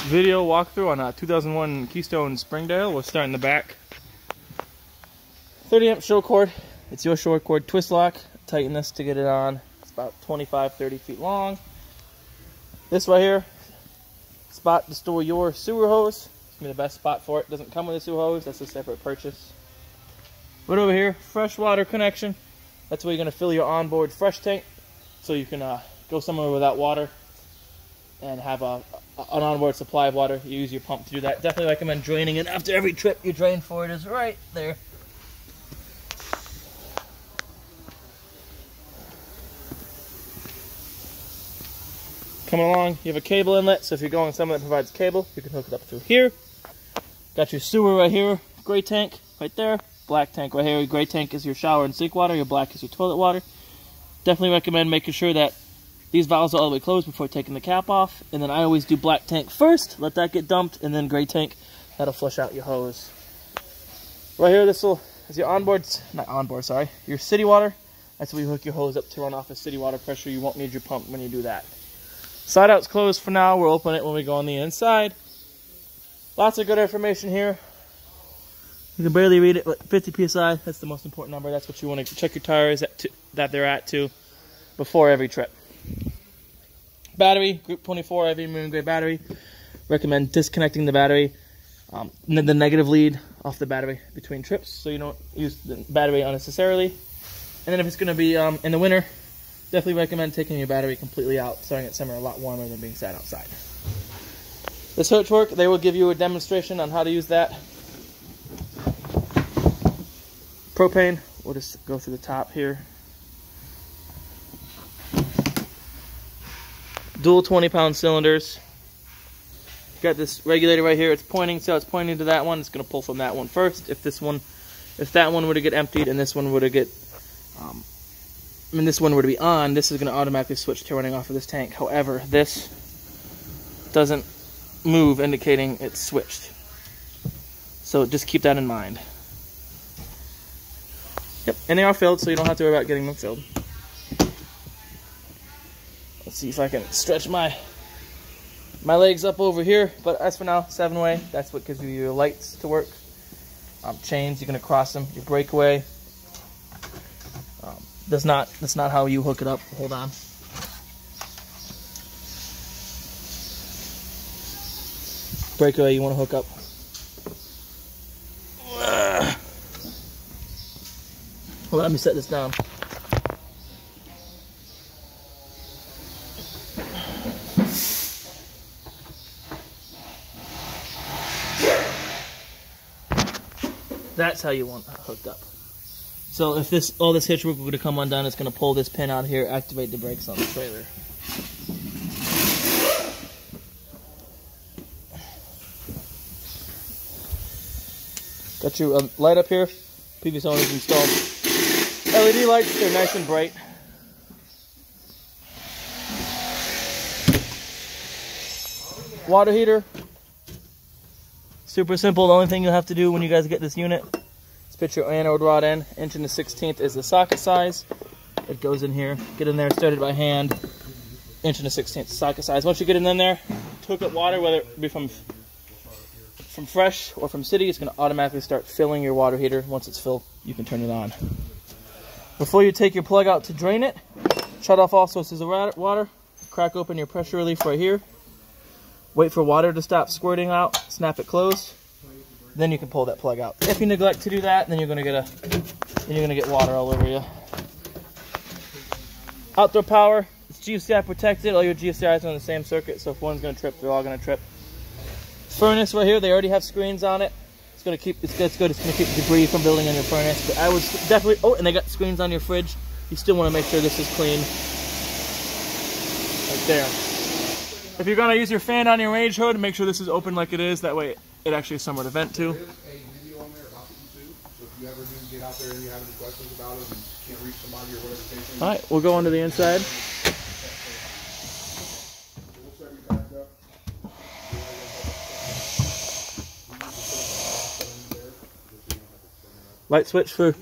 video walkthrough on a 2001 Keystone Springdale. We'll start in the back. 30 amp show cord. It's your show cord twist lock. Tighten this to get it on. It's about 25-30 feet long. This right here, spot to store your sewer hose. It's gonna be the best spot for it. Doesn't come with a sewer hose. That's a separate purchase. Right over here, fresh water connection. That's where you're gonna fill your onboard fresh tank, so you can go somewhere without water and have an onboard supply of water. You use your pump to do that. Definitely recommend draining it after every trip. Your drain for it is right there. Coming along, you have a cable inlet, so if you're going somewhere that provides cable, you can hook it up through here. Got your sewer right here, gray tank right there, black tank right here. Your gray tank is your shower and sink water, your black is your toilet water. Definitely recommend making sure that these valves are all the way closed before taking the cap off. And then I always do black tank first, let that get dumped, and then gray tank. That'll flush out your hose. Right here, this is your your city water. That's where you hook your hose up to run off of city water pressure. You won't need your pump when you do that. Side out's closed for now. We'll open it when we go on the inside. Lots of good information here. You can barely read it, but 50 psi, that's the most important number. That's what you want to check your tires that they're at too before every trip. Battery, Group 24 heavy marine grade battery. Recommend disconnecting the battery, the negative lead off the battery between trips, so you don't use the battery unnecessarily. And then if it's going to be in the winter, definitely recommend taking your battery completely out, starting it somewhere a lot warmer than being sat outside. This hose work, they will give you a demonstration on how to use that. Propane, we'll just go through the top here. Dual 20-pound cylinders. Got this regulator right here. It's pointing, so it's pointing to that one. It's going to pull from that one first. If that one were to get emptied and this one were to get, this one were to be on, this is going to automatically switch to running off of this tank. However, this doesn't move, indicating it's switched. So just keep that in mind. Yep, and they are filled, so you don't have to worry about getting them filled. Let's see if I can stretch my legs up over here. But as for now, 7-way. That's what gives you your lights to work. Chains, you're gonna cross them. Your breakaway. That's not how you hook it up. Hold on. Breakaway, you want to hook up. Well, let me set this down. That's how you want it hooked up. So if all this hitch work were to come undone, it's going to pull this pin out here, activate the brakes on the trailer. Got your light up here. Previous owners installed LED lights. They're nice and bright. Water heater. Super simple. The only thing you'll have to do when you guys get this unit is put your anode rod in. 1/16" is the socket size. It goes in here. Get in there, start it by hand. 1/16" socket size. Once you get it in there, hook up water, whether it be from fresh or from city, it's going to automatically start filling your water heater. Once it's filled, you can turn it on. Before you take your plug out to drain it, shut off all sources of water. Crack open your pressure relief right here. Wait for water to stop squirting out, snap it closed, then you can pull that plug out. If you neglect to do that, then you're gonna get water all over you. Outdoor power, it's GFCI protected. All your GFCIs are on the same circuit, so if one's gonna trip, they're all gonna trip. Furnace right here, they already have screens on it. It's gonna keep debris from building on your furnace. But I would definitely, and they got screens on your fridge. You still wanna make sure this is clean. Right there. If you're going to use your fan on your range hood, make sure this is open like it is. That way it actually has somewhere to vent to. There is a video on there about the E2. So if you ever do get out there and you have any questions about it and can't reach somebody or whatever station. All right, we'll go on to the inside. Light switch for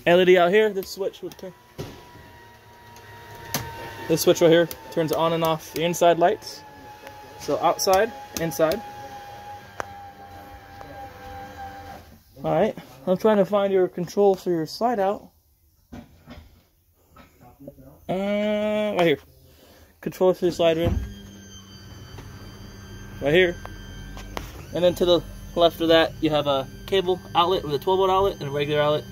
LED out here. This switch would turn. This switch right here turns on and off the inside lights. So outside, inside. Alright, I'm trying to find your control for your slide out. Right here. Control for your slide in. Right here. And then to the left of that, you have a cable outlet with a 12-volt outlet and a regular outlet.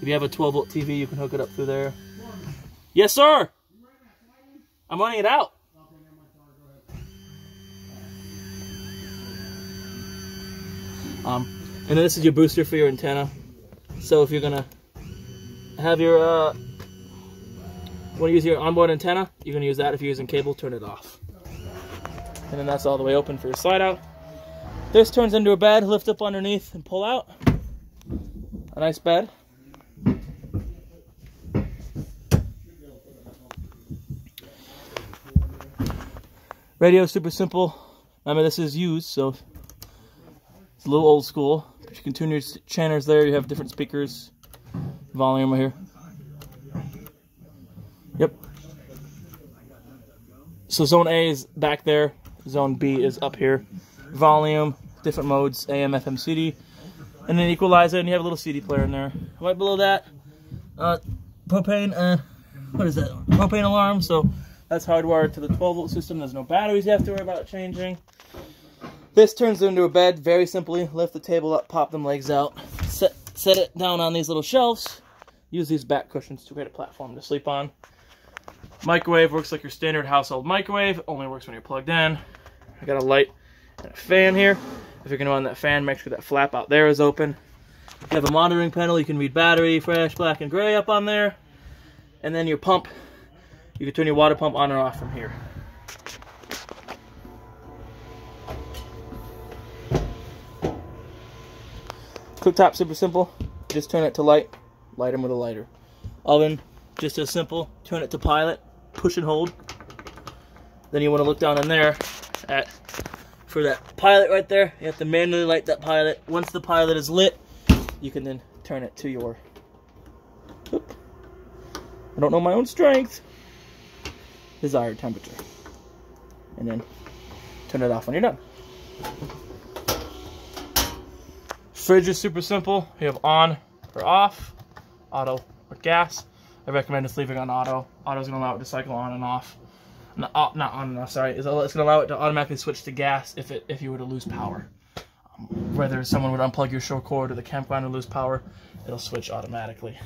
If you have a 12-volt TV, you can hook it up through there. Yes, sir! I'm running it out. And then this is your booster for your antenna. So if you're gonna have your want to use your onboard antenna, you're gonna use that. If you're using cable, turn it off. And then that's all the way open for your slide out. This turns into a bed, lift up underneath and pull out. A nice bed. Radio, super simple. I mean, this is used, so it's a little old school. But you can tune your channels there. You have different speakers. Volume right here. Yep. So zone A is back there. Zone B is up here. Volume, different modes, AM, FM, CD. And then equalizer, and you have a little CD player in there. Right below that, propane, what is that? Propane alarm, so that's hardwired to the 12-volt system. There's no batteries you have to worry about changing. This turns into a bed very simply. Lift the table up, pop them legs out, set it down on these little shelves. Use these back cushions to create a platform to sleep on. Microwave works like your standard household microwave. Only works when you're plugged in. I got a light and a fan here. If you're going to run that fan, make sure that flap out there is open. You have a monitoring panel. You can read battery, fresh, black, and gray up on there. And then your pump. You can turn your water pump on or off from here. Cooktop, super simple. Just turn it to light them with a lighter. Oven, just as simple. Turn it to pilot, push and hold. Then you want to look down in there for that pilot right there. You have to manually light that pilot. Once the pilot is lit, you can then turn it to your, I don't know my own strength, desired temperature. And then turn it off when you're done. Fridge is super simple. You have on or off, auto or gas. I recommend just leaving on auto. Auto is going to allow it to cycle on and off. Not on and off, sorry. It's going to allow it to automatically switch to gas if you were to lose power. Whether someone would unplug your shore cord or the campground would lose power, it'll switch automatically.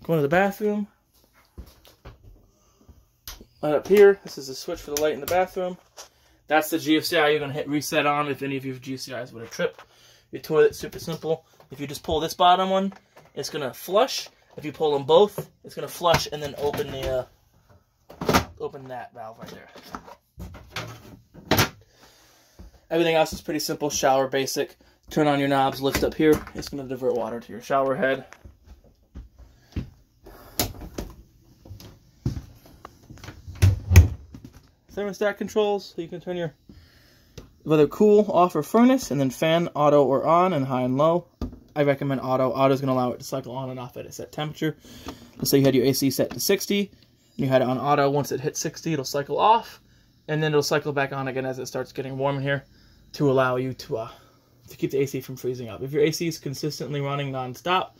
Going to the bathroom. Right up here, this is the switch for the light in the bathroom. That's the GFCI you're going to hit reset on if any of your GFCIs would have tripped. Your toilet's super simple. If you just pull this bottom one, it's going to flush. If you pull them both, it's going to flush and then open the open that valve right there. Everything else is pretty simple. Shower, basic. Turn on your knobs, lift up here. It's going to divert water to your shower head. Thermostat controls, so you can turn your whether cool, off, or furnace, and then fan, auto, or on, and high and low. I recommend auto. Auto is going to allow it to cycle on and off at a set temperature. Let's say you had your AC set to 60, and you had it on auto. Once it hits 60, it'll cycle off, and then it'll cycle back on again as it starts getting warm in here to allow you to keep the AC from freezing up. If your AC is consistently running non-stop,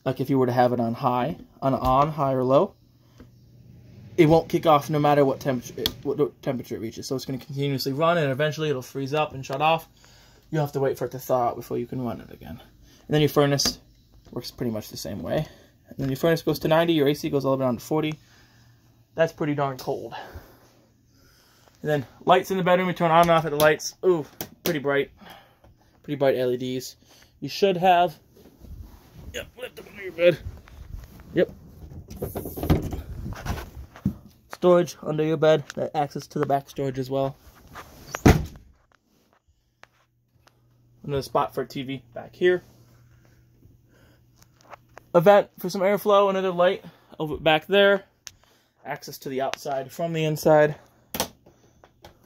like if you were to have it on high, high or low, it won't kick off no matter what temperature it reaches. So it's going to continuously run, and eventually it'll freeze up and shut off. You'll have to wait for it to thaw out before you can run it again. And then your furnace works pretty much the same way. And then your furnace goes to 90, your AC goes all the way down to 40. That's pretty darn cold. And then lights in the bedroom, you turn on and off at the lights. Ooh, pretty bright. Pretty bright LEDs. You should have, yep, lift up under your bed. Yep. Storage under your bed, that access to the back storage as well. Another spot for a TV back here. A vent for some airflow, another light over back there. Access to the outside from the inside,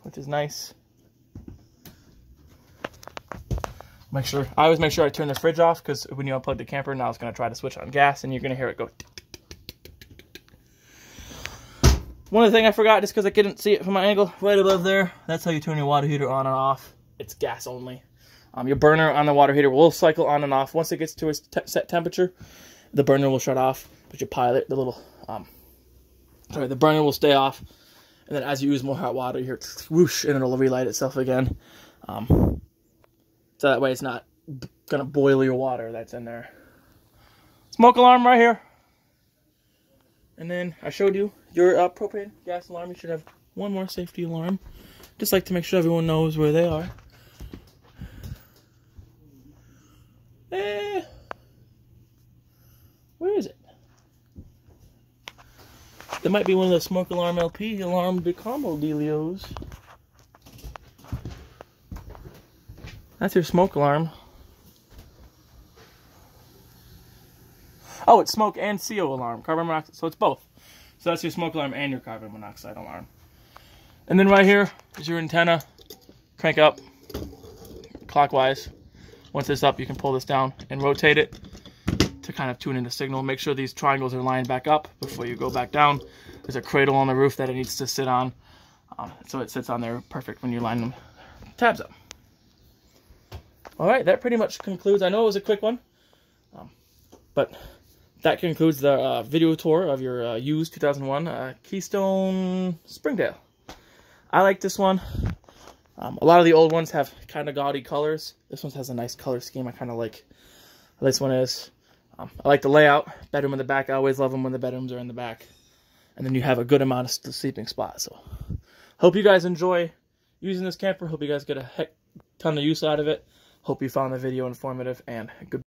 which is nice. I always make sure I turn the fridge off, because when you unplug the camper, now it's going to try to switch on gas, and you're going to hear it go tick, tick, tick, tick, tick, tick. one of the things I forgot, just because I couldn't see it from my angle, right above there, that's how you turn your water heater on and off. It's gas only. Your burner on the water heater will cycle on and off. Once it gets to a set temperature, the burner will shut off, but your pilot, the little, the burner will stay off. And then as you use more hot water, you hear whoosh, and it'll relight itself again. So that way it's not gonna boil your water that's in there. Smoke alarm right here. And then I showed you your propane gas alarm. You should have one more safety alarm. Just like to make sure everyone knows where they are. Where is it? There might be one of the smoke alarm LP alarm de combo dealios. That's your smoke alarm. Oh, it's smoke and CO alarm, carbon monoxide. So it's both. So that's your smoke alarm and your carbon monoxide alarm. And then right here is your antenna. Crank up clockwise. Once it's up, you can pull this down and rotate it to kind of tune in the signal. Make sure these triangles are lined back up before you go back down. There's a cradle on the roof that it needs to sit on. So it sits on there perfect when you line them tabs up. Alright, that pretty much concludes. I know it was a quick one, but that concludes the video tour of your used 2001 Keystone Springdale. I like this one. A lot of the old ones have kind of gaudy colors. This one has a nice color scheme. I kind of like how this one is. I like the layout. Bedroom in the back. I always love them when the bedrooms are in the back. And then you have a good amount of sleeping spots. So, hope you guys enjoy using this camper. Hope you guys get a heck ton of use out of it. Hope you found the video informative, and good.